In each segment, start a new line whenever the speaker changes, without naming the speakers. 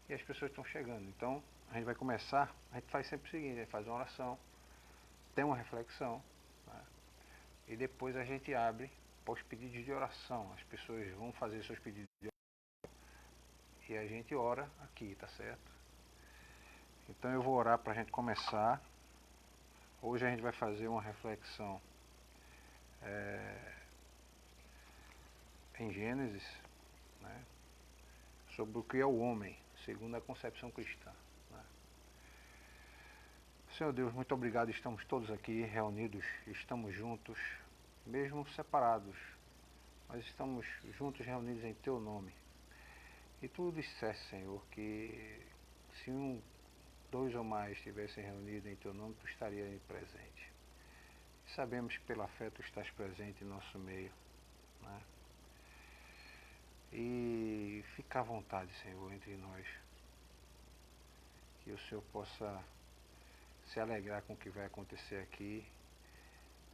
e as pessoas estão chegando. Então, a gente vai começar, a gente faz sempre o seguinte, a gente faz uma oração, tem uma reflexão, né? E depois a gente abre para os pedidos de oração. As pessoas vão fazer seus pedidos de oração e a gente ora aqui, tá certo? Então eu vou orar para a gente começar. Hoje a gente vai fazer uma reflexão em Gênesis, né, sobre o que é o homem, segundo a concepção cristã, né? Senhor Deus, muito obrigado, estamos todos aqui reunidos, estamos juntos, mesmo separados, mas estamos juntos reunidos em Teu nome. E Tu disseste, Senhor, que se dois ou mais estivessem reunidos em Teu nome, Tu estarias aí presente. E sabemos que pela fé Tu estás presente em nosso meio, né? E fica à vontade, Senhor, entre nós, que o Senhor possa se alegrar com o que vai acontecer aqui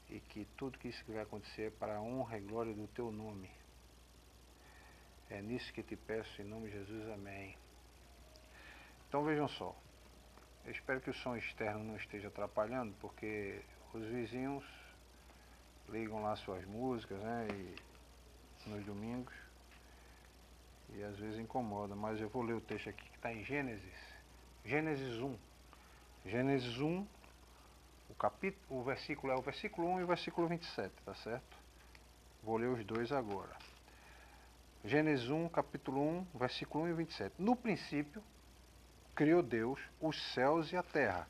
e que tudo que isso que vai acontecer é para a honra e glória do Teu nome. É nisso que te peço, em nome de Jesus, amém. Então vejam só, eu espero que o som externo não esteja atrapalhando, porque os vizinhos ligam lá suas músicas, né, nos domingos, e às vezes incomoda, mas eu vou ler o texto aqui que está em Gênesis 1. Gênesis 1, o versículo é o versículo 1 e o versículo 27, tá certo? Vou ler os dois agora. Gênesis 1, capítulo 1, versículo 1 e 27. No princípio, criou Deus os céus e a terra.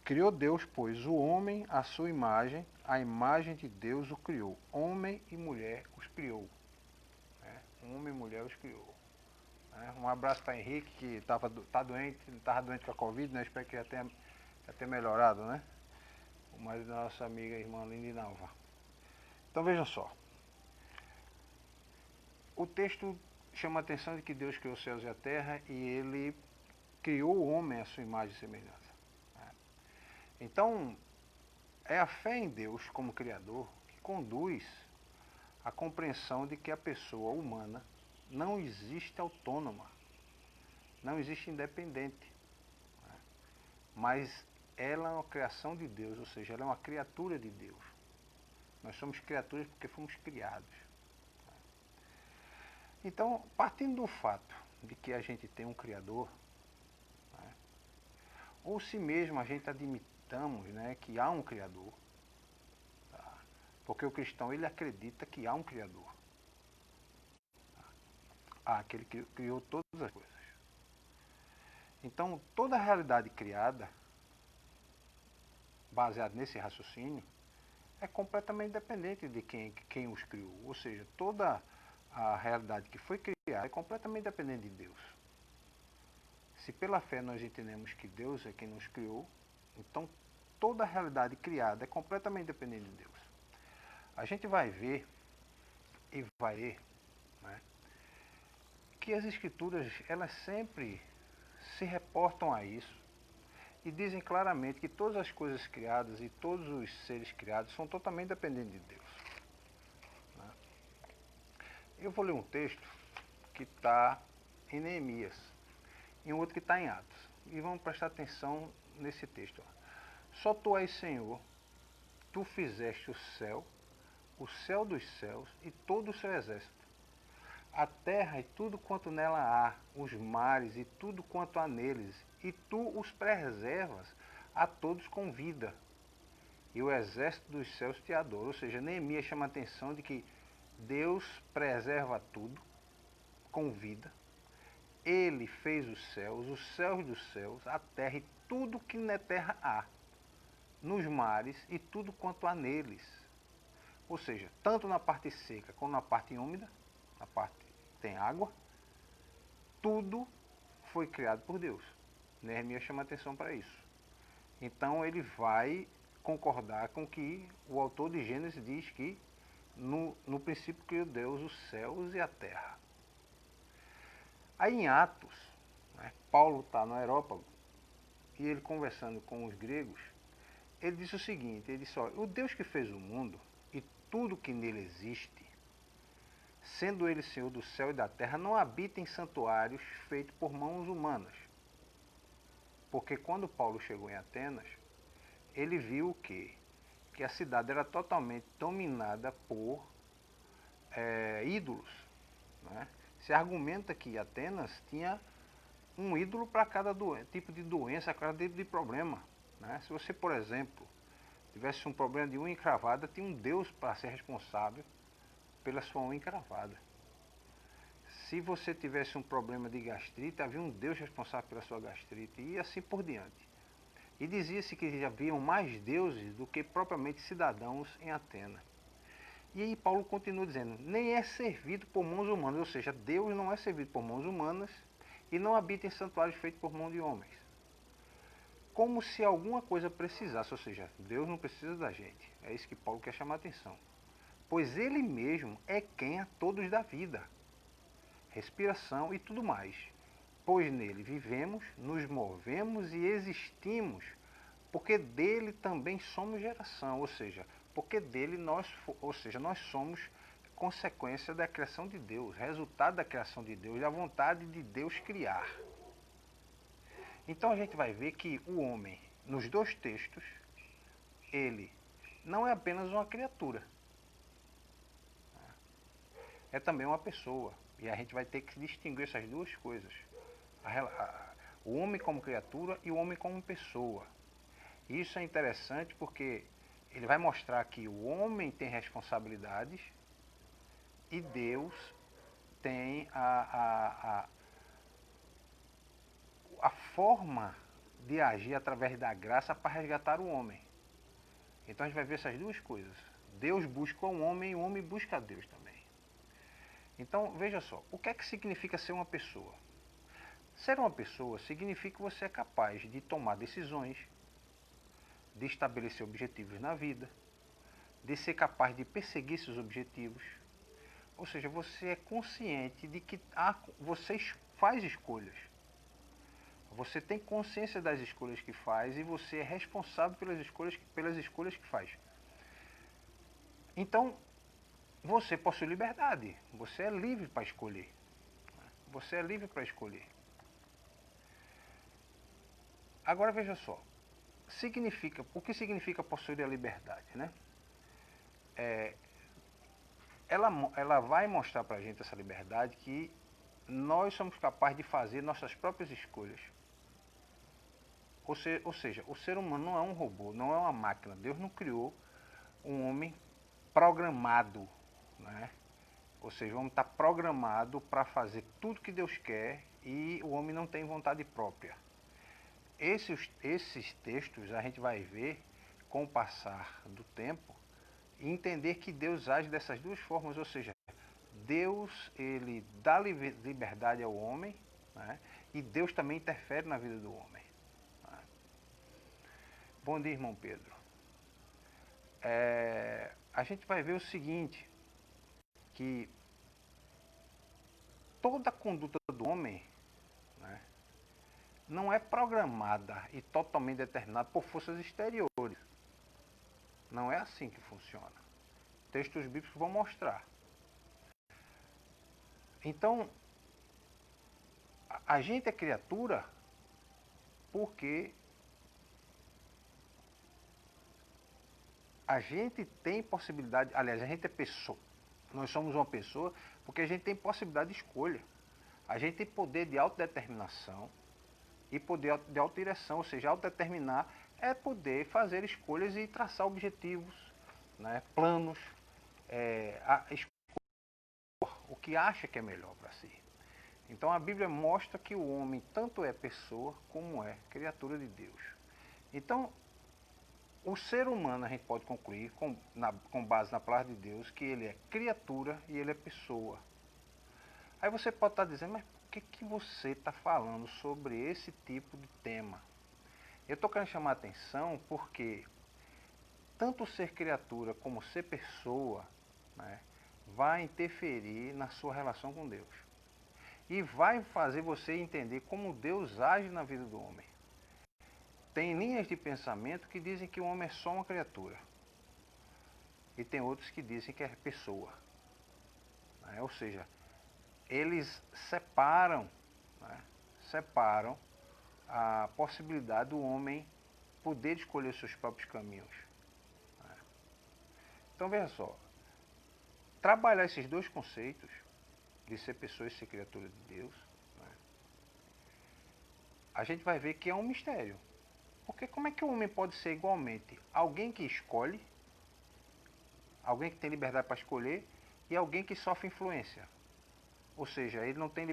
Criou Deus, pois, o homem à sua imagem, a imagem de Deus o criou. Homem e mulher os criou. Homem e mulher os criou. Um abraço para Henrique, que tá doente, ele estava doente com a Covid, né? Espero que já tenha melhorado, né? O marido da nossa amiga, irmã Lindinalva. Então vejam só. O texto chama a atenção de que Deus criou os céus e a terra e ele criou o homem à sua imagem e semelhança. Então, é a fé em Deus como Criador que conduz à compreensão de que a pessoa humana não existe autônoma, não existe independente, mas ela é uma criação de Deus, ou seja, ela é uma criatura de Deus. Nós somos criaturas porque fomos criados. Então, partindo do fato de que a gente tem um Criador, ou se mesmo a gente admitamos, né, que há um Criador, tá? Porque o cristão ele acredita que há um Criador, aquele que criou todas as coisas. Então, toda a realidade criada, baseada nesse raciocínio, é completamente dependente de quem os criou. Ou seja, toda a realidade que foi criada é completamente dependente de Deus. Se pela fé nós entendemos que Deus é quem nos criou, então toda a realidade criada é completamente dependente de Deus. A gente vai ver e vai ler, né, que as escrituras elas sempre se reportam a isso e dizem claramente que todas as coisas criadas e todos os seres criados são totalmente dependentes de Deus. Eu vou ler um texto que está em Neemias e um outro que está em Atos. E vamos prestar atenção nesse texto. Só Tu és Senhor, Tu fizeste o céu dos céus e todo o seu exército, a terra e tudo quanto nela há, os mares e tudo quanto há neles, e Tu os preservas a todos com vida. E o exército dos céus te adora. Ou seja, Neemias chama a atenção de que Deus preserva tudo com vida. Ele fez os céus dos céus, a terra e tudo que na terra há, nos mares e tudo quanto há neles. Ou seja, tanto na parte seca como na parte úmida, na parte que tem água, tudo foi criado por Deus. Neemias chama atenção para isso. Então ele vai concordar com que o autor de Gênesis diz que no princípio criou Deus os céus e a terra. Aí em Atos, né, Paulo está no aerópago e ele conversando com os gregos, ele disse o seguinte, ele disse, olha, o Deus que fez o mundo e tudo que nele existe, sendo ele Senhor do céu e da terra, não habita em santuários feitos por mãos humanas. Porque quando Paulo chegou em Atenas, ele viu o quê? Que a cidade era totalmente dominada por ídolos. Né? Se argumenta que Atenas tinha um ídolo para cada tipo de doença, cada tipo de problema. Né? Se você, por exemplo, tivesse um problema de unha encravada, tinha um Deus para ser responsável pela sua unha encravada. Se você tivesse um problema de gastrite, havia um Deus responsável pela sua gastrite, e assim por diante. E dizia-se que haviam mais deuses do que propriamente cidadãos em Atenas. E aí Paulo continua dizendo, nem é servido por mãos humanas, ou seja, Deus não é servido por mãos humanas e não habita em santuários feitos por mão de homens. Como se alguma coisa precisasse, ou seja, Deus não precisa da gente. É isso que Paulo quer chamar a atenção. Pois ele mesmo é quem a todos dá vida, respiração e tudo mais. Pois nele vivemos, nos movemos e existimos, porque dele também somos geração, ou seja, porque dele nós somos consequência da criação de Deus, resultado da criação de Deus, da vontade de Deus criar. Então a gente vai ver que o homem, nos dois textos, ele não é apenas uma criatura, é também uma pessoa. E a gente vai ter que distinguir essas duas coisas. O homem como criatura e o homem como pessoa. Isso é interessante porque ele vai mostrar que o homem tem responsabilidades e Deus tem a forma de agir através da graça para resgatar o homem. Então a gente vai ver essas duas coisas. Deus busca o homem e o homem busca a Deus também. Então veja só, o que é que significa ser uma pessoa? Ser uma pessoa significa que você é capaz de tomar decisões, de estabelecer objetivos na vida, de ser capaz de perseguir seus objetivos. Ou seja, você é consciente de que você faz escolhas. Você tem consciência das escolhas que faz e você é responsável pelas escolhas que faz. Então, você possui liberdade. Você é livre para escolher. Você é livre para escolher. Agora veja só. O que significa possuir a liberdade, né? Ela vai mostrar para a gente essa liberdade que nós somos capazes de fazer nossas próprias escolhas. Ou seja, o ser humano não é um robô, não é uma máquina. Deus não criou um homem programado, né? Ou seja, o homem está programado para fazer tudo que Deus quer e o homem não tem vontade própria. Esses textos a gente vai ver com o passar do tempo e entender que Deus age dessas duas formas, ou seja, Deus ele dá liberdade ao homem, né? E Deus também interfere na vida do homem. Né? Bom dia, irmão Pedro. A gente vai ver o seguinte, que toda a conduta do homem, né, não é programada e totalmente determinada por forças exteriores. Não é assim que funciona. Textos bíblicos vão mostrar. Então, a gente é criatura porque a gente tem possibilidade, aliás, a gente é pessoa. Nós somos uma pessoa porque a gente tem possibilidade de escolha. A gente tem poder de autodeterminação e poder de autodireção, ou seja, autodeterminar é poder fazer escolhas e traçar objetivos, né, planos, o que acha que é melhor para si. Então a Bíblia mostra que o homem tanto é pessoa como é criatura de Deus. Então, o ser humano a gente pode concluir, com base na palavra de Deus, que ele é criatura e ele é pessoa. Aí você pode estar dizendo, mas por que você está falando sobre esse tipo de tema? Eu estou querendo chamar a atenção porque tanto ser criatura como ser pessoa, né, vai interferir na sua relação com Deus. E vai fazer você entender como Deus age na vida do homem. Tem linhas de pensamento que dizem que o homem é só uma criatura. E tem outros que dizem que é pessoa. né? Ou seja, eles separam, né? Separam a possibilidade do homem poder escolher seus próprios caminhos. Né? Então veja só, trabalhar esses dois conceitos, de ser pessoa e ser criatura de Deus, né? A gente vai ver que é um mistério. Porque como é que o homem pode ser igualmente alguém que escolhe, alguém que tem liberdade para escolher, e alguém que sofre influência? Ou seja, ele não tem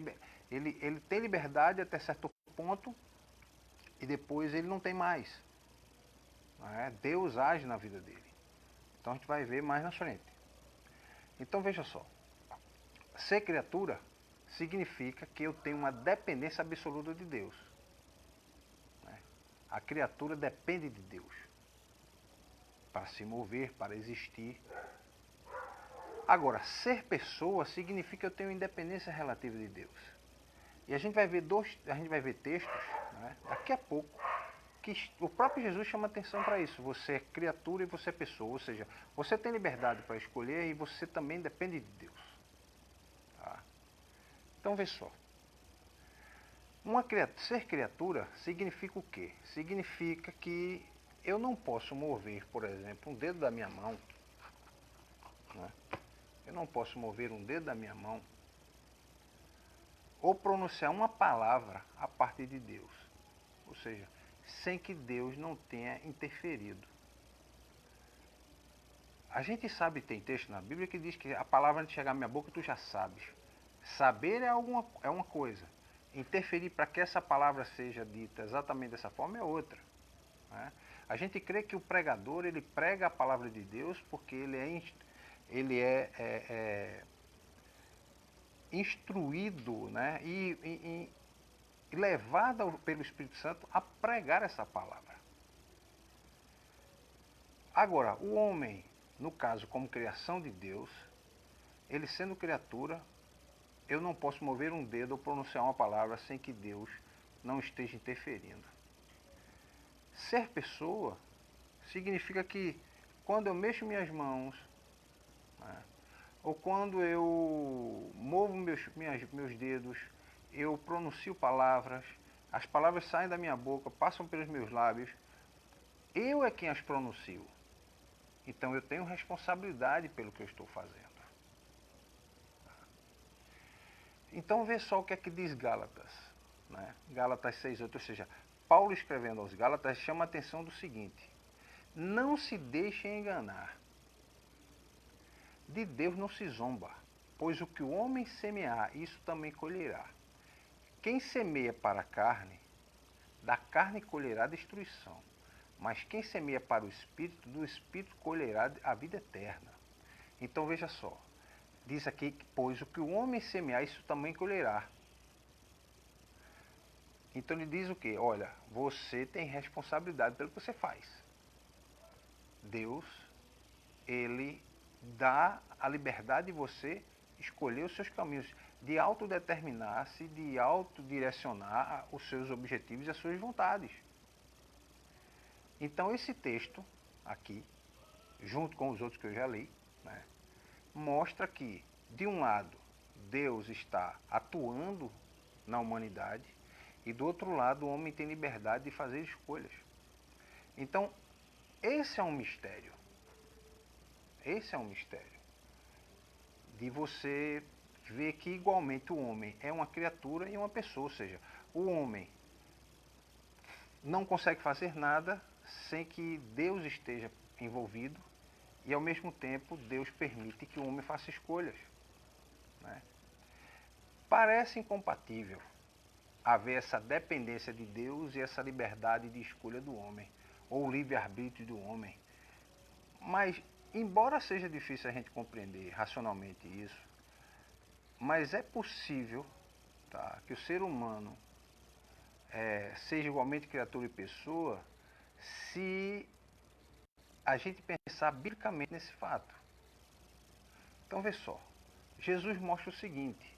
ele tem liberdade até certo ponto e depois ele não tem mais. Né? Deus age na vida dele. Então a gente vai ver mais na frente. Então veja só, ser criatura significa que eu tenho uma dependência absoluta de Deus. Né? A criatura depende de Deus para se mover, para existir. Agora, ser pessoa significa que eu tenho independência relativa de Deus. E a gente vai ver textos, né, daqui a pouco, que o próprio Jesus chama atenção para isso. Você é criatura e você é pessoa. Ou seja, você tem liberdade para escolher e você também depende de Deus. Tá? Então, vê só. Ser criatura significa o quê? Significa que eu não posso mover, por exemplo, um dedo da minha mão. Né? Eu não posso mover um dedo da minha mão ou pronunciar uma palavra a partir de Deus. Ou seja, sem que Deus não tenha interferido. A gente sabe, tem texto na Bíblia que diz que a palavra antes de chegar à minha boca tu já sabes. Saber é uma coisa. Interferir para que essa palavra seja dita exatamente dessa forma é outra. Né? A gente crê que o pregador ele prega a palavra de Deus porque ele é instruído, né? e levado pelo Espírito Santo a pregar essa palavra. Agora, o homem, no caso como criação de Deus, ele sendo criatura, eu não posso mover um dedo ou pronunciar uma palavra sem que Deus não esteja interferindo. Ser pessoa significa que quando eu mexo minhas mãos, né, ou quando eu movo meus dedos, eu pronuncio palavras, as palavras saem da minha boca, passam pelos meus lábios, eu é quem as pronuncio. Então eu tenho responsabilidade pelo que eu estou fazendo. Então vê só o que é que diz Gálatas. Né? Gálatas 6:8, ou seja, Paulo escrevendo aos Gálatas chama a atenção do seguinte: não se deixem enganar. De Deus não se zomba, pois o que o homem semear, isso também colherá. Quem semeia para a carne, da carne colherá destruição. Mas quem semeia para o Espírito, do Espírito colherá a vida eterna. Então veja só, diz aqui, pois o que o homem semear, isso também colherá. Então ele diz o quê? Olha, você tem responsabilidade pelo que você faz. Deus, ele dá a liberdade de você escolher os seus caminhos, de autodeterminar-se, de autodirecionar os seus objetivos e as suas vontades. Então esse texto aqui, junto com os outros que eu já li, né, mostra que, de um lado, Deus está atuando na humanidade e, do outro lado, o homem tem liberdade de fazer escolhas. Então, esse é um mistério. Esse é um mistério. De você ver que, igualmente, o homem é uma criatura e uma pessoa. Ou seja, o homem não consegue fazer nada sem que Deus esteja envolvido e, ao mesmo tempo, Deus permite que o homem faça escolhas. Né? Parece incompatível haver essa dependência de Deus e essa liberdade de escolha do homem, ou o livre-arbítrio do homem. Mas, embora seja difícil a gente compreender racionalmente isso, mas é possível, tá, que o ser humano seja igualmente criatura e pessoa se a gente pensar biblicamente nesse fato. Então, vê só, Jesus mostra o seguinte,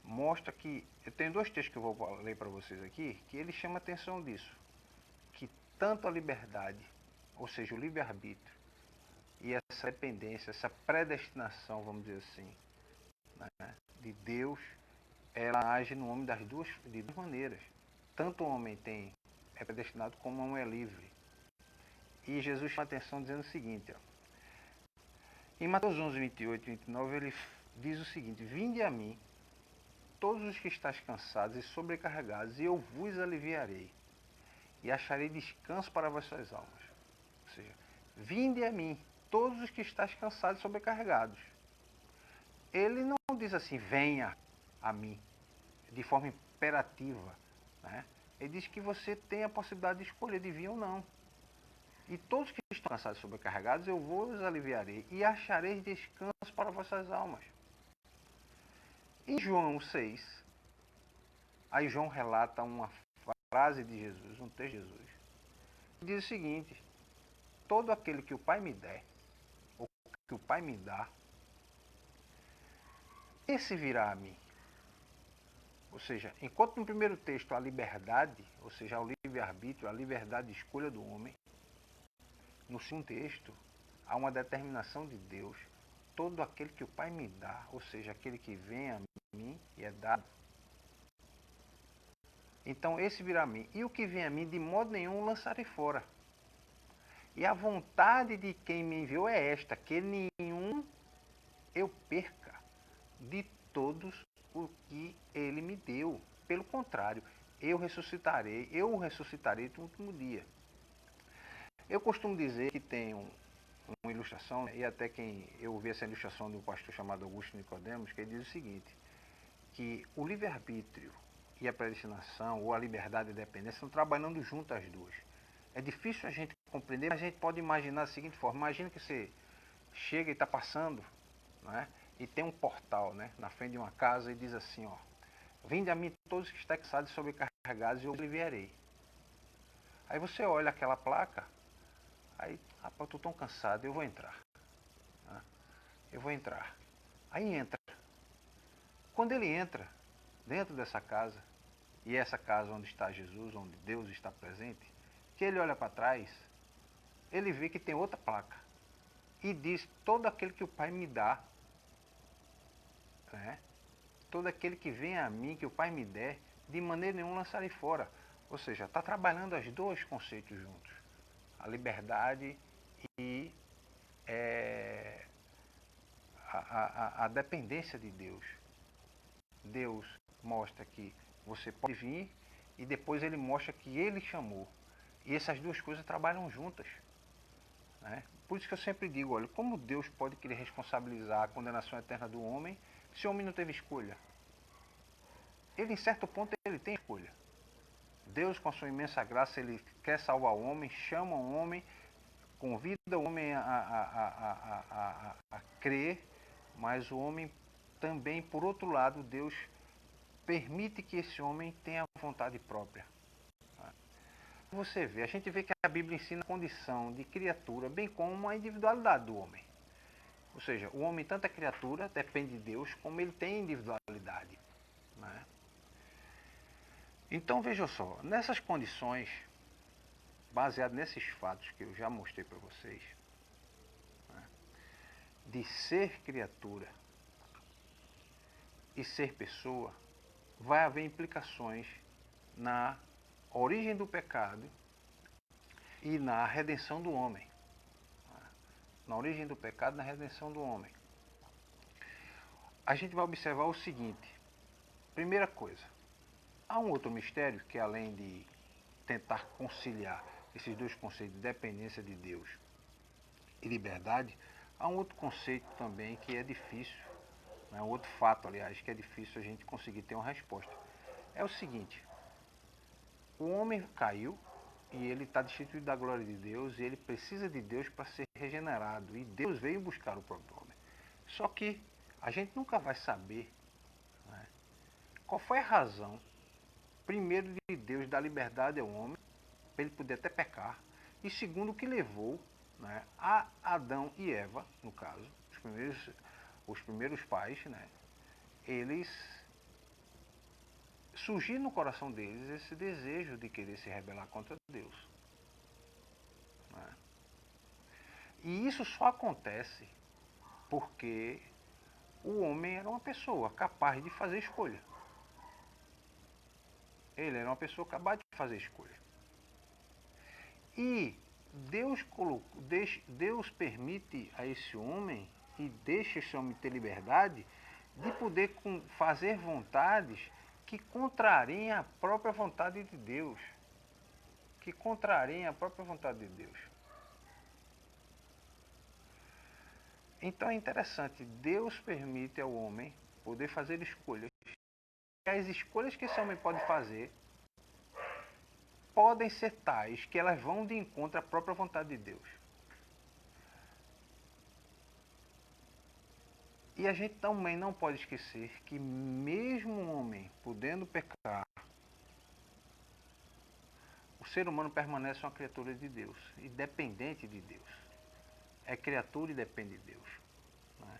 mostra que, eu tenho dois textos que eu vou ler para vocês aqui, que ele chama a atenção disso, que tanto a liberdade, ou seja, o livre-arbítrio, e essa dependência, essa predestinação, vamos dizer assim, né, de Deus, ela age no homem de duas maneiras. Tanto o homem é predestinado como o homem é livre. E Jesus chama a atenção dizendo o seguinte, ó, em Mateus 11, 28 e 29, ele diz o seguinte: vinde a mim, todos os que estáis cansados e sobrecarregados, e eu vos aliviarei, e acharei descanso para vossas almas. Ou seja, vinde a mim, todos os que estáis cansados e sobrecarregados. Ele não diz assim, venha a mim, de forma imperativa, né? Ele diz que você tem a possibilidade de escolher de vir ou não. E todos que estão cansados e sobrecarregados, eu vos aliviarei e achareis descanso para vossas almas. Em João 6, aí João relata uma frase de Jesus, um texto de Jesus, que diz o seguinte: todo aquele que o Pai me der, ou que o Pai me dá, esse virá a mim. Ou seja, enquanto no primeiro texto a liberdade, ou seja, o livre-arbítrio, a liberdade de escolha do homem, no segundo texto há uma determinação de Deus: todo aquele que o Pai me dá, ou seja, aquele que vem a mim e é dado. Então esse virá a mim, e o que vem a mim de modo nenhum o lançarei fora. E a vontade de quem me enviou é esta, que nenhum eu perca de todos o que ele me deu. Pelo contrário, eu o ressuscitarei no último dia. Eu costumo dizer que tem uma ilustração, e até eu ouvi essa ilustração do pastor chamado Augusto Nicodemos, que ele diz o seguinte, que o livre-arbítrio e a predestinação, ou a liberdade e a dependência, estão trabalhando juntas as duas. É difícil a gente compreender, mas a gente pode imaginar da seguinte forma: imagina que você chega e está passando, né, e tem um portal, né, na frente de uma casa e diz assim, ó: vinde a mim todos que estão cansados e sobrecarregados e eu aliviarei. Aí você olha aquela placa, aí, rapaz, eu estou tão cansado, eu vou entrar. Né? Eu vou entrar. Aí entra. Quando ele entra dentro dessa casa, e essa casa onde está Jesus, onde Deus está presente, que ele olha para trás, ele vê que tem outra placa. E diz: todo aquele que o Pai me dá, né? Todo aquele que vem a mim, que o Pai me der, de maneira nenhuma lançarei fora. Ou seja, está trabalhando os dois conceitos juntos. A liberdade e a dependência de Deus. Deus mostra que você pode vir e depois ele mostra que ele chamou. E essas duas coisas trabalham juntas. Né? Por isso que eu sempre digo, olha, como Deus pode querer responsabilizar a condenação eterna do homem se o homem não teve escolha? Ele, em certo ponto, ele tem escolha. Deus, com a sua imensa graça, ele quer salvar o homem, chama o homem, convida o homem a crer, mas o homem também, por outro lado, Deus permite que esse homem tenha vontade própria. Você vê, a gente vê que a Bíblia ensina a condição de criatura, bem como a individualidade do homem. Ou seja, o homem, tanto é criatura, depende de Deus, como ele tem individualidade. Né? Então, veja só, nessas condições, baseado nesses fatos que eu já mostrei para vocês, né, de ser criatura e ser pessoa, vai haver implicações na origem do pecado e na redenção do homem. Na origem do pecado e na redenção do homem. A gente vai observar o seguinte. Primeira coisa, há um outro mistério que, além de tentar conciliar esses dois conceitos de dependência de Deus e liberdade, há um outro conceito também que é difícil, né, um outro fato, aliás, que é difícil a gente conseguir ter uma resposta. É o seguinte: o homem caiu e ele está destituído da glória de Deus e ele precisa de Deus para ser regenerado. E Deus veio buscar o próprio homem. Só que a gente nunca vai saber, né, qual foi a razão, primeiro, de Deus dar liberdade ao homem, para ele poder até pecar, e segundo, o que levou, né, a Adão e Eva, no caso, os primeiros pais, né, eles surgir no coração deles esse desejo de querer se rebelar contra Deus. Né? E isso só acontece porque o homem era uma pessoa capaz de fazer escolha. Ele era uma pessoa capaz de fazer escolha. E Deus permite a esse homem e deixa esse homem ter liberdade de poder fazer vontades que contrariem a própria vontade de Deus. Que contrariem a própria vontade de Deus. Então é interessante, Deus permite ao homem poder fazer escolhas. E as escolhas que esse homem pode fazer podem ser tais que elas vão de encontro à própria vontade de Deus. E a gente também não pode esquecer que mesmo um homem podendo pecar, o ser humano permanece uma criatura de Deus e dependente de Deus. É criatura e depende de Deus. Né?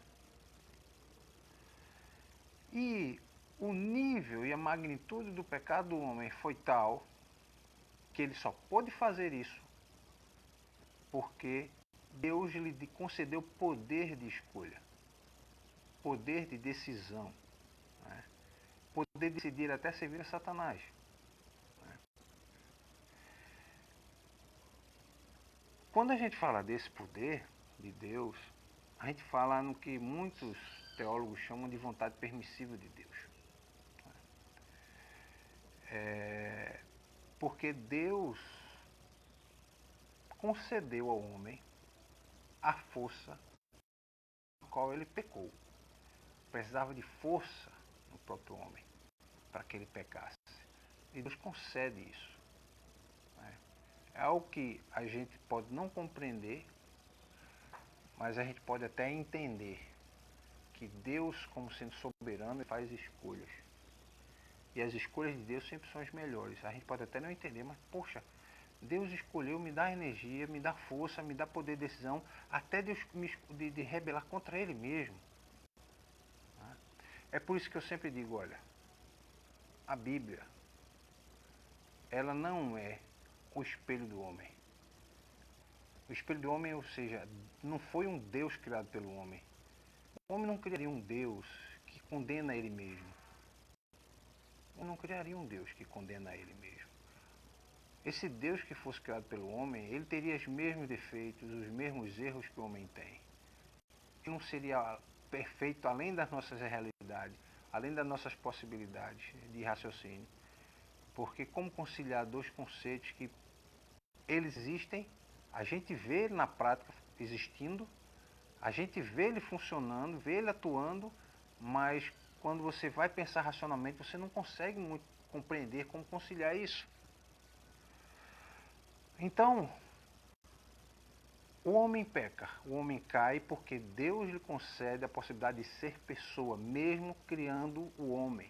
E o nível e a magnitude do pecado do homem foi tal que ele só pôde fazer isso porque Deus lhe concedeu poder de escolha, poder de decisão, né? Poder de decidir até servir a Satanás. Né? Quando a gente fala desse poder de Deus, a gente fala no que muitos teólogos chamam de vontade permissiva de Deus. Porque Deus concedeu ao homem a força com a qual ele pecou. Precisava de força no próprio homem para que ele pecasse. E Deus concede isso. Né? É algo que a gente pode não compreender, mas a gente pode até entender que Deus, como sendo soberano, faz escolhas. E as escolhas de Deus sempre são as melhores. A gente pode até não entender, mas poxa, Deus escolheu me dar energia, me dar força, me dar poder de decisão, até de rebelar contra Ele mesmo. É por isso que eu sempre digo, olha, a Bíblia, ela não é o espelho do homem. O espelho do homem, ou seja, não foi um Deus criado pelo homem. O homem não criaria um Deus que condena ele mesmo. O homem não criaria um Deus que condena ele mesmo. Esse Deus que fosse criado pelo homem, ele teria os mesmos defeitos, os mesmos erros que o homem tem. Ele não seria perfeito além das nossas realidades, além das nossas possibilidades de raciocínio. Porque como conciliar dois conceitos que eles existem, a gente vê ele na prática existindo, a gente vê ele funcionando, vê ele atuando, mas quando você vai pensar racionalmente, você não consegue muito compreender como conciliar isso. Então, o homem peca, o homem cai porque Deus lhe concede a possibilidade de ser pessoa, mesmo criando o homem.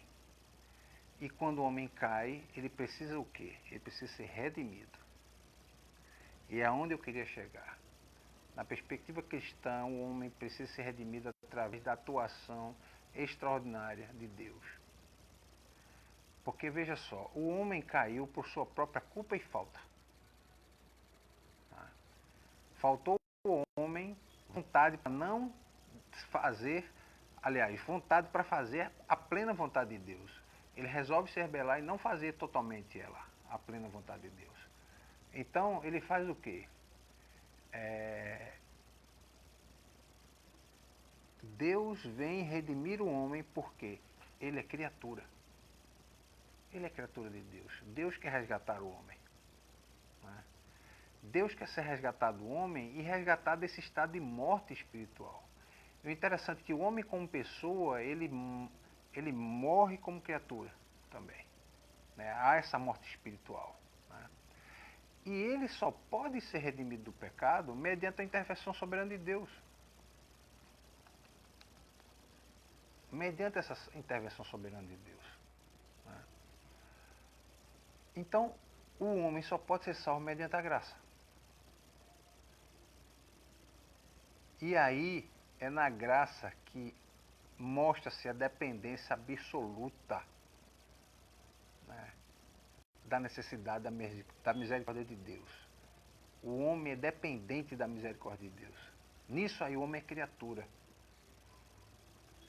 E quando o homem cai, ele precisa o quê? Ele precisa ser redimido. E é aonde eu queria chegar. Na perspectiva cristã, o homem precisa ser redimido através da atuação extraordinária de Deus. Porque veja só, o homem caiu por sua própria culpa e falta. Faltou ao homem vontade para não fazer, aliás, vontade para fazer a plena vontade de Deus. Ele resolve se rebelar e não fazer totalmente ela, a plena vontade de Deus. Então, ele faz o quê? Deus vem redimir o homem porque ele é criatura. Ele é criatura de Deus. Deus quer resgatar o homem. Né? Deus quer ser resgatado do homem e resgatar desse estado de morte espiritual. O interessante é que o homem como pessoa, ele morre como criatura também. Né? Há essa morte espiritual. Né? E ele só pode ser redimido do pecado mediante a intervenção soberana de Deus. Mediante essa intervenção soberana de Deus. Né? Então, o homem só pode ser salvo mediante a graça. E aí é na graça que mostra-se a dependência absoluta, né, da necessidade da misericórdia de Deus. O homem é dependente da misericórdia de Deus. Nisso aí o homem é criatura.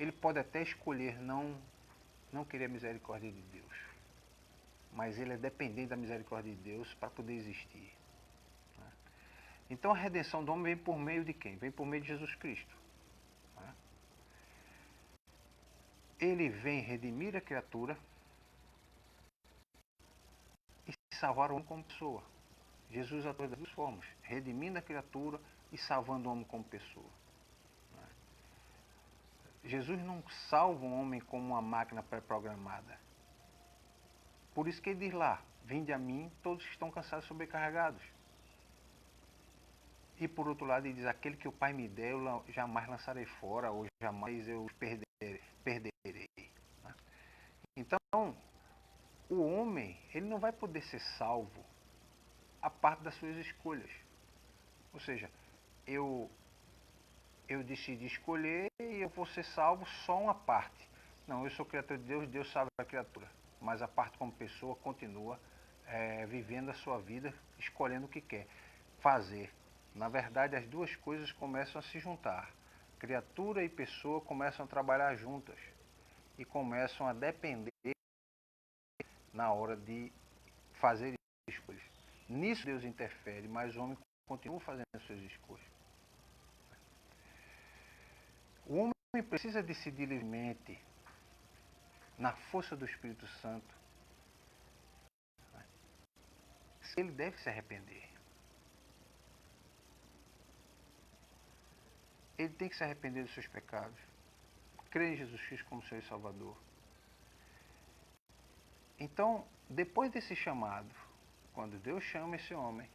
ele pode até escolher não querer a misericórdia de Deus, mas ele é dependente da misericórdia de Deus para poder existir. Então a redenção do homem vem por meio de quem? Vem por meio de Jesus Cristo. Ele vem redimir a criatura e salvar o homem como pessoa. Jesus atua das duas formas, redimindo a criatura e salvando o homem como pessoa. Jesus não salva o homem como uma máquina pré-programada. Por isso que ele diz lá, vinde a mim todos que estão cansados e sobrecarregados. E por outro lado ele diz, aquele que o Pai me der, eu jamais lançarei fora, ou jamais eu os perderei. Então, o homem, ele não vai poder ser salvo a parte das suas escolhas. Ou seja, eu decidi escolher e eu vou ser salvo só uma parte. Não, eu sou criatura de Deus, Deus salva a criatura. Mas a parte como pessoa continua vivendo a sua vida, escolhendo o que quer fazer. Na verdade, as duas coisas começam a se juntar. Criatura e pessoa começam a trabalhar juntas e começam a depender na hora de fazer escolhas. Nisso Deus interfere, mas o homem continua fazendo as suas escolhas. O homem precisa decidir livremente, na força do Espírito Santo, se ele deve se arrepender. Ele tem que se arrepender dos seus pecados, crer em Jesus Cristo como seu Salvador. Então, depois desse chamado, quando Deus chama esse homem,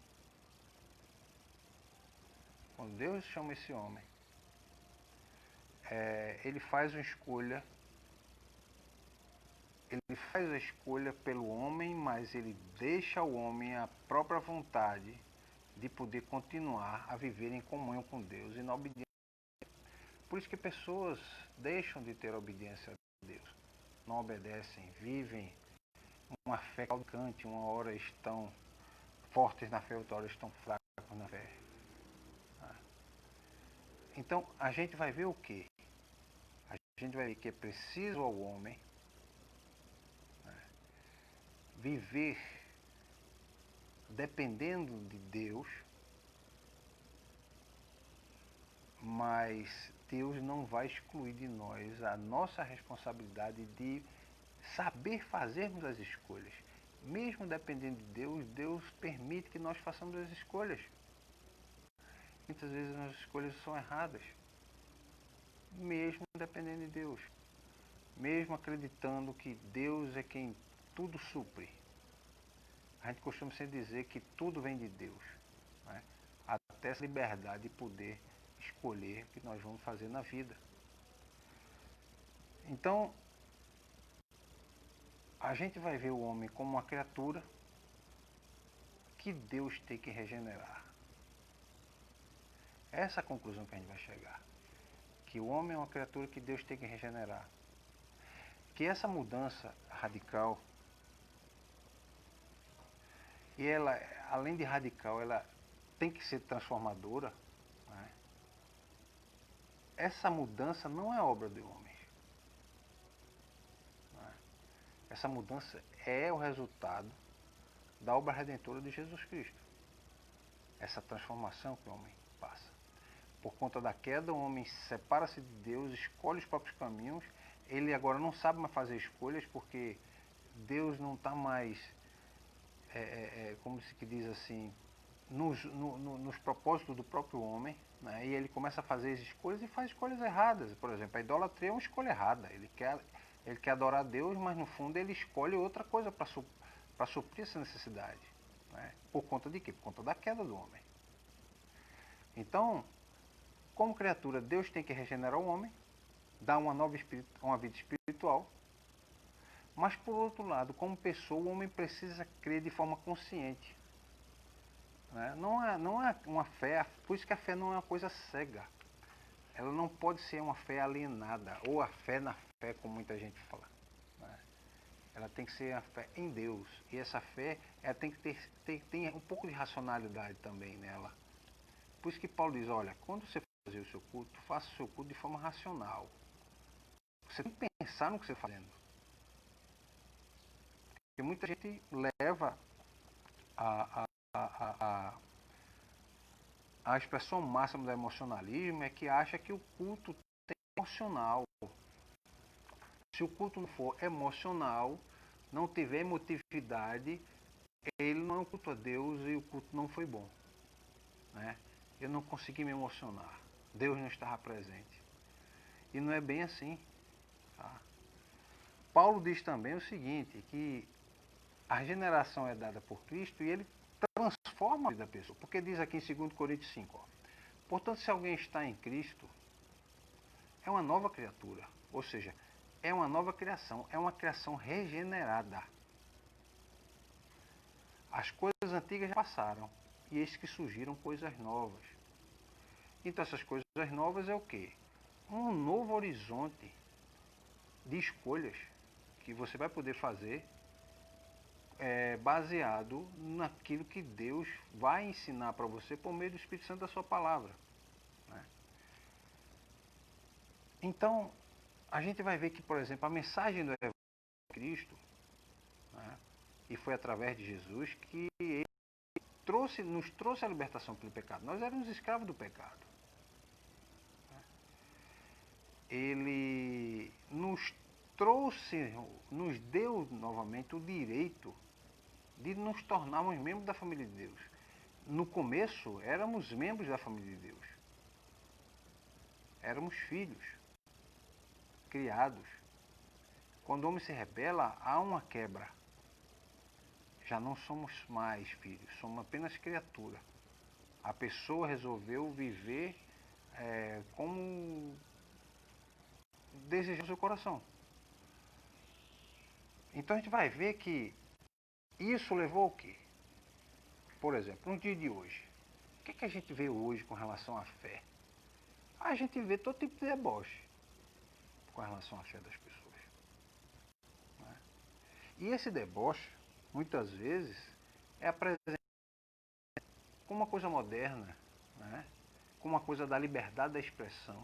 ele faz uma escolha. Ele faz a escolha pelo homem, mas ele deixa ao homem a própria vontade de poder continuar a viver em comunhão com Deus e na obediência. Por isso que pessoas deixam de ter obediência a Deus, não obedecem, vivem uma fé caudicante, uma hora estão fortes na fé, outra hora estão fracos na fé. Então a gente vai ver o quê? A gente vai ver que é preciso ao homem viver dependendo de Deus, mas Deus não vai excluir de nós a nossa responsabilidade de saber fazermos as escolhas. Mesmo dependendo de Deus, Deus permite que nós façamos as escolhas. Muitas vezes as escolhas são erradas, mesmo dependendo de Deus. Mesmo acreditando que Deus é quem tudo supre. A gente costuma sempre dizer que tudo vem de Deus, né? Até essa liberdade de poder escolher o que nós vamos fazer na vida. Então, a gente vai ver o homem como uma criatura que Deus tem que regenerar. Essa é a conclusão que a gente vai chegar. Que o homem é uma criatura que Deus tem que regenerar. Que essa mudança radical, e ela, além de radical, ela tem que ser transformadora, né? Essa mudança não é obra de homens. Né? Essa mudança é o resultado da obra redentora de Jesus Cristo. Essa transformação que o homem passa. Por conta da queda, o homem separa-se de Deus, escolhe os próprios caminhos. Ele agora não sabe mais fazer escolhas porque Deus não está mais, como se diz assim, nos propósitos do próprio homem, né? E ele começa a fazer as escolhas e faz escolhas erradas. Por exemplo, a idolatria é uma escolha errada. Ele quer adorar a Deus, mas no fundo ele escolhe outra coisa para suprir essa necessidade. Né? Por conta de quê? Por conta da queda do homem. Então, como criatura, Deus tem que regenerar o homem, dar uma vida espiritual, mas por outro lado, como pessoa, o homem precisa crer de forma consciente. Né? Não é uma fé, por isso que a fé não é uma coisa cega. Ela não pode ser uma fé alienada, ou a fé na fé, como muita gente fala. Né? Ela tem que ser a fé em Deus. E essa fé ela tem que ter um pouco de racionalidade também nela. Por isso que Paulo diz, olha, quando você fazer o seu culto, faça o seu culto de forma racional. Você tem que pensar no que você está fazendo. Porque muita gente leva a expressão máxima do emocionalismo é que acha que o culto tem emocional. Se o culto não for emocional, não tiver emotividade, ele não é um culto a Deus e o culto não foi bom. Né? Eu não consegui me emocionar. Deus não estava presente. E não é bem assim. Tá? Paulo diz também o seguinte, que a regeneração é dada por Cristo e ele transforma a vida da pessoa. Porque diz aqui em 2 Coríntios 5, ó, portanto, se alguém está em Cristo, é uma nova criatura. Ou seja, é uma nova criação, é uma criação regenerada. As coisas antigas já passaram e eis que surgiram coisas novas. Então essas coisas novas é o quê? Um novo horizonte de escolhas que você vai poder fazer baseado naquilo que Deus vai ensinar para você por meio do Espírito Santo da sua palavra. Né? Então, a gente vai ver que, por exemplo, a mensagem do Evangelho de Cristo, né, e foi através de Jesus que ele nos trouxe a libertação pelo pecado. Nós éramos escravos do pecado. Ele nos trouxe, nos deu novamente o direito de nos tornarmos membros da família de Deus. No começo, éramos membros da família de Deus. Éramos filhos, criados. Quando o homem se rebela, há uma quebra. Já não somos mais filhos, somos apenas criatura. A pessoa resolveu viver como desejou seu coração. Então a gente vai ver que isso levou ao quê? Por exemplo, no dia de hoje. O que a gente vê hoje com relação à fé? A gente vê todo tipo de deboche com relação à fé das pessoas. Né? E esse deboche, muitas vezes, é apresentado como uma coisa moderna, né? Como uma coisa da liberdade da expressão.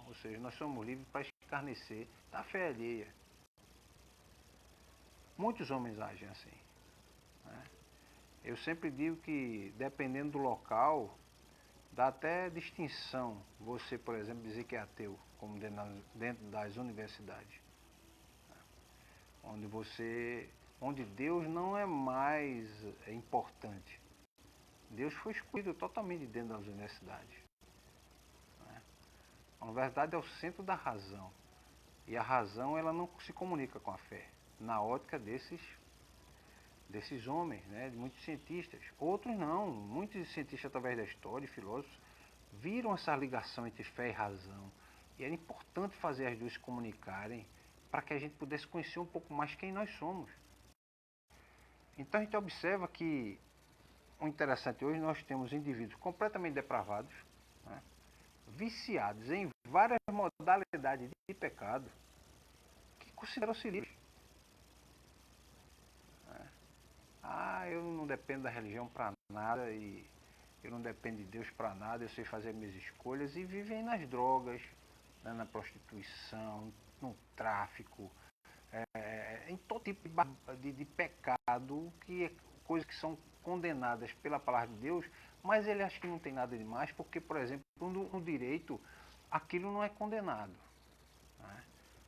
Ou seja, nós somos livres para escarnecer da fé alheia. Muitos homens agem assim. Né? Eu sempre digo que, dependendo do local, dá até distinção você, por exemplo, dizer que é ateu, como dentro das universidades. Onde Deus não é mais importante. Deus foi excluído totalmente dentro das universidades. A universidade é o centro da razão. E a razão ela não se comunica com a fé. Na ótica desses homens, né, de muitos cientistas. Outros não. Muitos cientistas, através da história e filósofos, viram essa ligação entre fé e razão. E era importante fazer as duas se comunicarem para que a gente pudesse conhecer um pouco mais quem nós somos. Então a gente observa que o interessante hoje nós temos indivíduos completamente depravados, né, viciados em várias modalidades de pecado, que consideram-se livres. Eu não dependo da religião para nada e eu não dependo de Deus para nada, eu sei fazer minhas escolhas e vivem nas drogas, né, na prostituição, no tráfico, em todo tipo de pecado, coisas que são condenadas pela palavra de Deus, mas ele acha que não tem nada demais, porque, por exemplo, no direito, aquilo não é condenado. Né?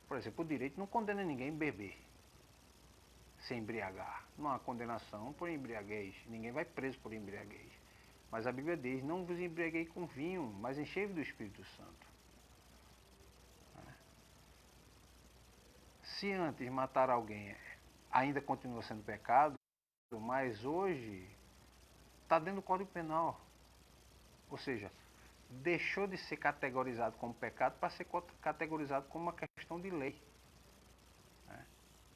Por exemplo, o direito não condena ninguém a beber, se embriagar. Não há condenação por embriaguez, ninguém vai preso por embriaguez. Mas a Bíblia diz, não vos embriaguei com vinho, mas enchei-vos do Espírito Santo. Se antes matar alguém ainda continua sendo pecado, mas hoje está dentro do Código Penal. Ou seja, deixou de ser categorizado como pecado para ser categorizado como uma questão de lei.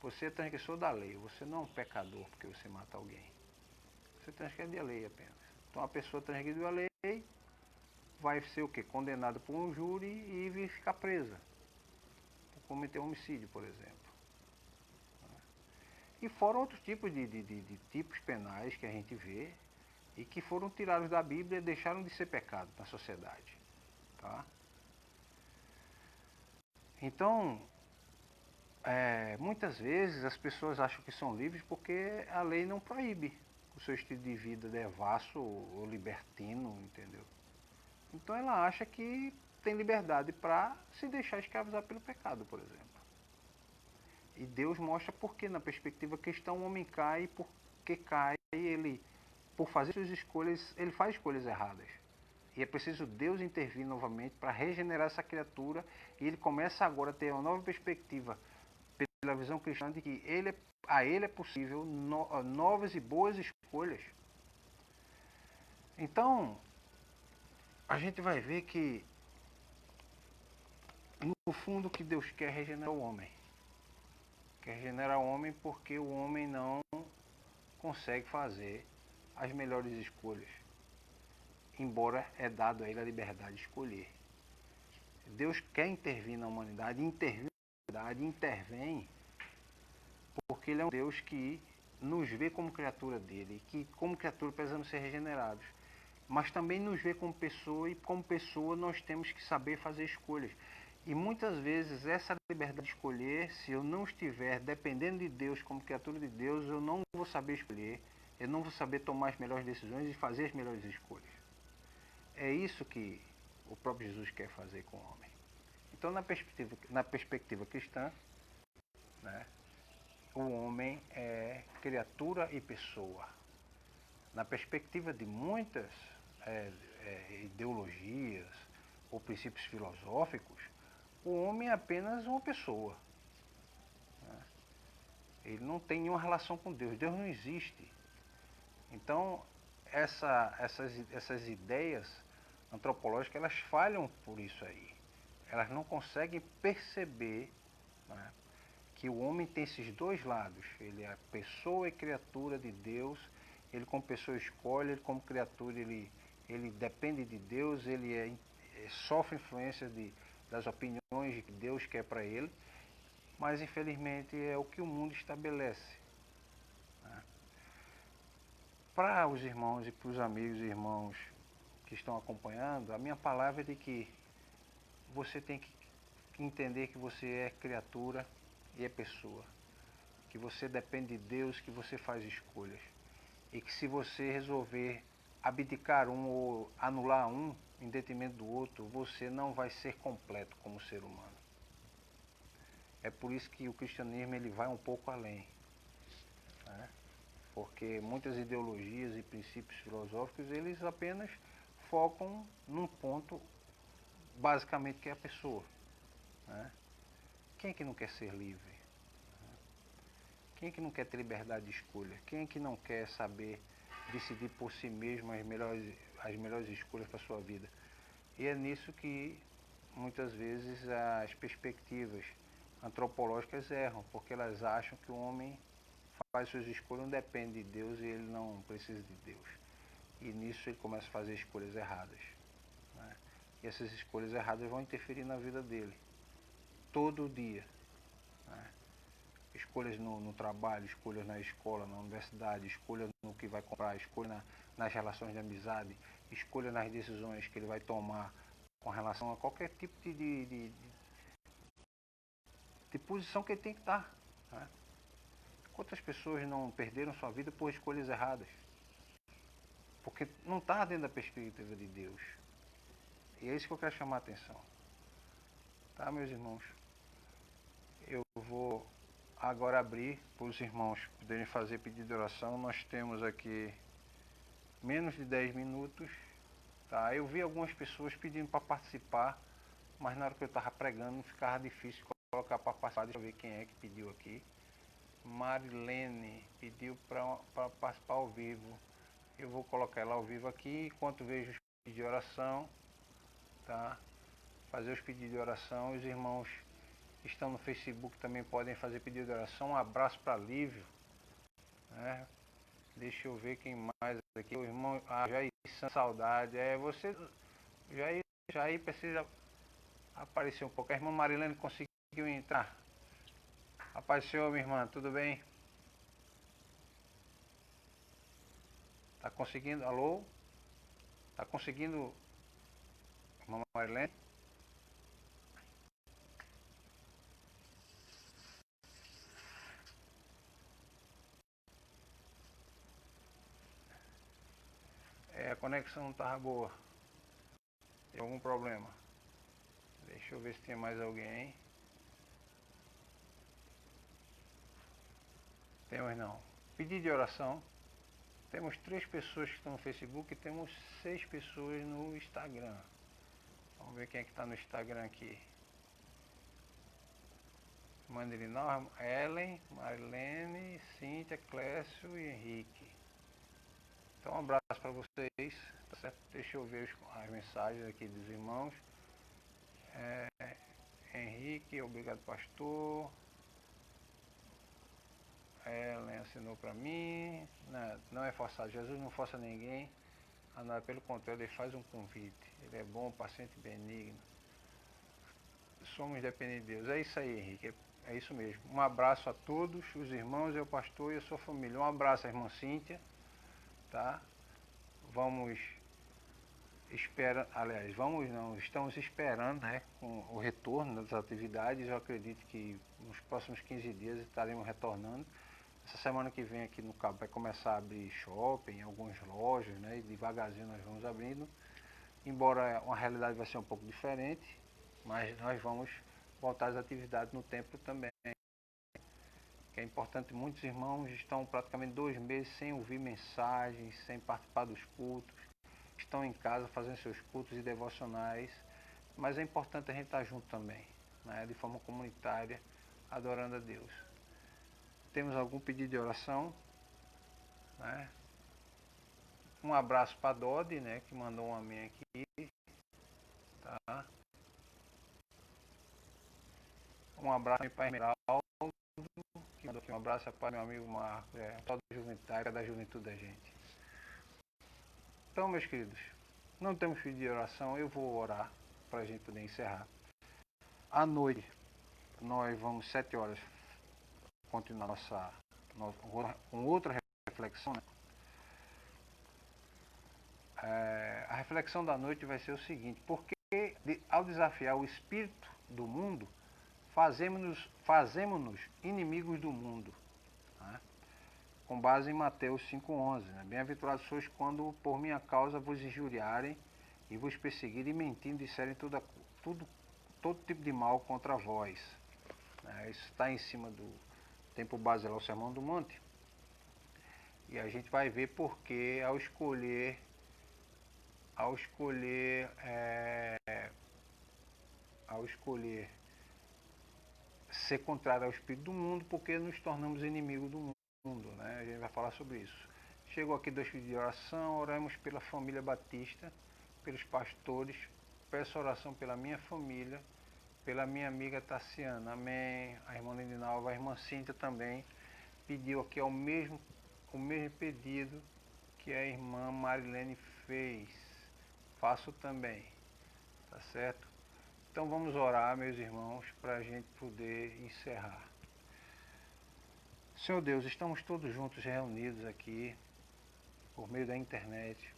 Você é transgressor da lei, você não é um pecador porque você mata alguém. Você transgride a lei apenas. Então a pessoa transgrediu a lei, vai ser o quê? Condenada por um júri e vai ficar presa. Por cometer homicídio, por exemplo. E fora outros tipos de tipos penais que a gente vê e que foram tirados da Bíblia e deixaram de ser pecado na sociedade. Tá? Então, muitas vezes as pessoas acham que são livres porque a lei não proíbe o seu estilo de vida devasso ou libertino, entendeu? Então ela acha que tem liberdade para se deixar escravizar pelo pecado, por exemplo. E Deus mostra por que, na perspectiva cristã, o homem cai, porque cai, ele, por fazer suas escolhas, ele faz escolhas erradas. E é preciso Deus intervir novamente para regenerar essa criatura, e ele começa agora a ter uma nova perspectiva pela visão cristã de que a ele é possível novas e boas escolhas. Então, a gente vai ver que, no fundo, que Deus quer regenerar o homem. Quer regenerar o homem porque o homem não consegue fazer as melhores escolhas, embora é dado a ele a liberdade de escolher. Deus quer intervir na humanidade, intervém porque ele é um Deus que nos vê como criatura dele, que como criatura precisamos ser regenerados, mas também nos vê como pessoa, e como pessoa nós temos que saber fazer escolhas. E muitas vezes essa liberdade de escolher, se eu não estiver dependendo de Deus como criatura de Deus, eu não vou saber escolher, eu não vou saber tomar as melhores decisões e fazer as melhores escolhas. É isso que o próprio Jesus quer fazer com o homem. Então, na perspectiva cristã, né, o homem é criatura e pessoa. Na perspectiva de muitas ideologias ou princípios filosóficos, o homem é apenas uma pessoa. Né? Ele não tem nenhuma relação com Deus. Deus não existe. Então, essas ideias antropológicas, elas falham por isso aí. Elas não conseguem perceber, né, que o homem tem esses dois lados. Ele é pessoa e criatura de Deus. Ele como pessoa escolhe, ele como criatura ele depende de Deus, ele sofre influência das opiniões que Deus quer para ele, mas infelizmente é o que o mundo estabelece. Né? Para os irmãos e para os amigos e irmãos que estão acompanhando, a minha palavra é de que você tem que entender que você é criatura e é pessoa, que você depende de Deus, que você faz escolhas, e que se você resolver abdicar um ou anular um em detrimento do outro, você não vai ser completo como ser humano. É por isso que o cristianismo ele vai um pouco além, né? Porque muitas ideologias e princípios filosóficos eles apenas focam num ponto basicamente que é a pessoa, né? Quem é que não quer ser livre? Quem é que não quer ter liberdade de escolha? Quem é que não quer saber decidir por si mesmo as melhores escolhas para a sua vida? E é nisso que muitas vezes as perspectivas antropológicas erram, porque elas acham que o homem faz suas escolhas, não depende de Deus e ele não precisa de Deus. E nisso ele começa a fazer escolhas erradas. Né? E essas escolhas erradas vão interferir na vida dele, todo dia. Né? Escolhas no trabalho, escolhas na escola, na universidade, escolhas no que vai comprar, escolha nas relações de amizade, escolha nas decisões que ele vai tomar com relação a qualquer tipo de posição que ele tem que estar. Né? Quantas pessoas não perderam sua vida por escolhas erradas? Porque não está dentro da perspectiva de Deus. E é isso que eu quero chamar a atenção. Tá, meus irmãos? Eu vou agora abrir para os irmãos poderem fazer pedido de oração. Nós temos aqui menos de 10 minutos. Tá? Eu vi algumas pessoas pedindo para participar, mas na hora que eu estava pregando ficava difícil colocar para participar. Deixa eu ver quem é que pediu aqui. Marilene pediu para participar ao vivo. Eu vou colocar ela ao vivo aqui enquanto vejo os pedidos de oração. Tá? Fazer os pedidos de oração. Os irmãos que estão no Facebook também podem fazer pedido de oração. Um abraço para Lívio. Né? Deixa eu ver quem mais aqui. O irmão Jair, saudade. Você, Jair precisa aparecer um pouco. A irmã Marilene conseguiu entrar. Apareceu, minha irmã, tudo bem? Tá conseguindo? Alô? Tá conseguindo, irmã Marilene? A conexão não estava boa. Tem algum problema? Deixa eu ver se tem mais alguém. Temos não. Pedido de oração. Temos 3 pessoas que estão no Facebook e temos 6 pessoas no Instagram. Vamos ver quem é que está no Instagram aqui. Mandelinal, Ellen, Marilene, Cíntia, Clécio e Henrique. Então um abraço para vocês, tá certo? Deixa eu ver as mensagens aqui dos irmãos. Henrique, obrigado pastor. Ellen assinou para mim. Não é forçado, Jesus não força ninguém. Não, pelo contrário, ele faz um convite. Ele é bom, paciente, benigno. Somos dependentes de Deus. É isso aí, Henrique. É isso mesmo. Um abraço a todos, os irmãos, o pastor e a sua família. Um abraço à irmã Cíntia. Tá? Estamos esperando, né, com o retorno das atividades. Eu acredito que nos próximos 15 dias estaremos retornando. Essa semana que vem aqui no Cabo vai começar a abrir shopping, algumas lojas, né, e devagarzinho nós vamos abrindo. Embora a realidade vai ser um pouco diferente, mas nós vamos voltar às atividades no templo também. Que é importante, muitos irmãos estão praticamente 2 meses sem ouvir mensagens, sem participar dos cultos, estão em casa fazendo seus cultos e devocionais, mas é importante a gente estar junto também, né, de forma comunitária, adorando a Deus. Temos algum pedido de oração? Né? Um abraço para a Dodi, né, que mandou um amém aqui. Tá? Um abraço para a Esmeralda, que mandou aqui um abraço para meu amigo Marcos, toda a juventude, da juventude da gente. Então, meus queridos, não temos pedido de oração, eu vou orar para a gente poder encerrar. À noite, nós vamos 7 horas continuar com outra reflexão. Né? A reflexão da noite vai ser o seguinte: porque ao desafiar o espírito do mundo, fazemos-nos inimigos do mundo. Né? Com base em Mateus 5,11. Né? Bem-aventurados sois quando por minha causa vos injuriarem e vos perseguirem, mentindo, disserem todo tipo de mal contra vós. Isso está em cima do tempo base lá, o Sermão do Monte. E a gente vai ver porque ao escolher ser contrário ao espírito do mundo, porque nos tornamos inimigos do mundo, né? A gente vai falar sobre isso. Chegou aqui 2 pedidos de oração, oramos pela família Batista, pelos pastores, peço oração pela minha família, pela minha amiga Tassiana, amém. A irmã Lindinalva, a irmã Cíntia também pediu aqui o mesmo pedido que a irmã Marilene fez. Faço também, tá certo? Então vamos orar, meus irmãos, para a gente poder encerrar. Senhor Deus, estamos todos juntos reunidos aqui, por meio da internet,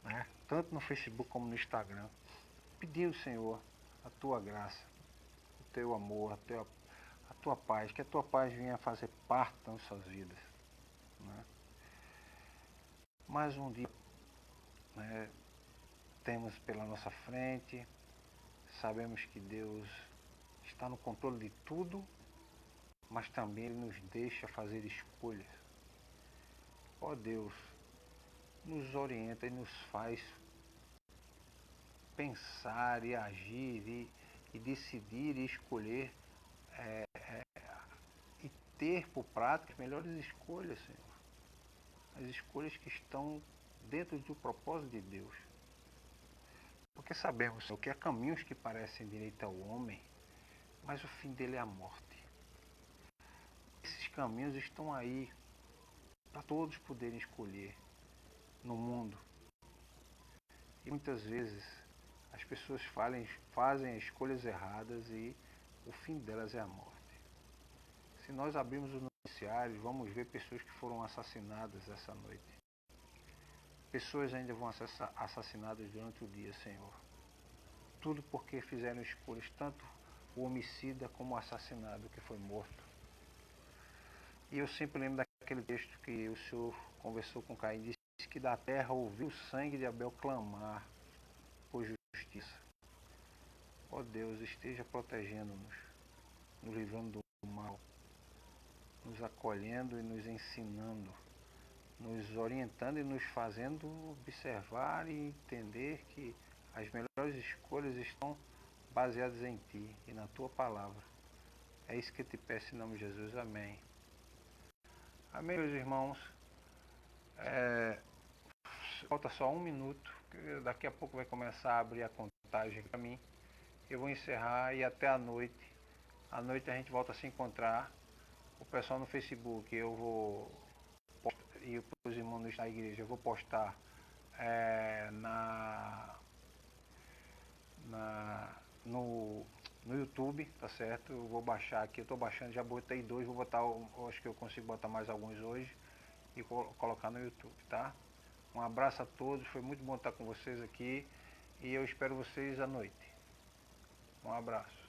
né? Tanto no Facebook como no Instagram, pedindo, Senhor, a Tua graça, o Teu amor, a Tua paz, que a Tua paz venha fazer parte das nossas vidas. Né? Mais um dia, né, temos pela nossa frente, sabemos que Deus está no controle de tudo, mas também Ele nos deixa fazer escolhas. Ó Deus, nos orienta e nos faz pensar e agir e decidir e escolher e ter por prática as melhores escolhas, Senhor. As escolhas que estão dentro do propósito de Deus. Porque sabemos, Senhor, que há caminhos que parecem direito ao homem, mas o fim dele é a morte. Esses caminhos estão aí para todos poderem escolher no mundo. E muitas vezes as pessoas fazem escolhas erradas e o fim delas é a morte. Se nós abrirmos os noticiários, vamos ver pessoas que foram assassinadas essa noite. Pessoas ainda vão ser assassinadas durante o dia, Senhor. Tudo porque fizeram escolhas, tanto o homicida como o assassinado que foi morto. E eu sempre lembro daquele texto que o Senhor conversou com Caim e disse: que da terra ouviu o sangue de Abel clamar por justiça. Ó Deus, esteja protegendo-nos, nos livrando do mal, nos acolhendo e nos ensinando, nos orientando e nos fazendo observar e entender que as melhores escolhas estão baseadas em Ti e na Tua palavra. É isso que eu te peço em nome de Jesus. Amém. Amém, meus irmãos. Falta só 1 minuto. Daqui a pouco vai começar a abrir a contagem para mim. Eu vou encerrar e até a noite. À noite a gente volta a se encontrar. O pessoal no Facebook, eu vou postar, e os irmãos da igreja, eu vou postar no YouTube, tá certo? Eu vou baixar aqui, eu tô baixando, já botei 2, vou botar, acho que eu consigo botar mais alguns hoje e colocar no YouTube, tá? Um abraço a todos, foi muito bom estar com vocês aqui e eu espero vocês à noite. Um abraço.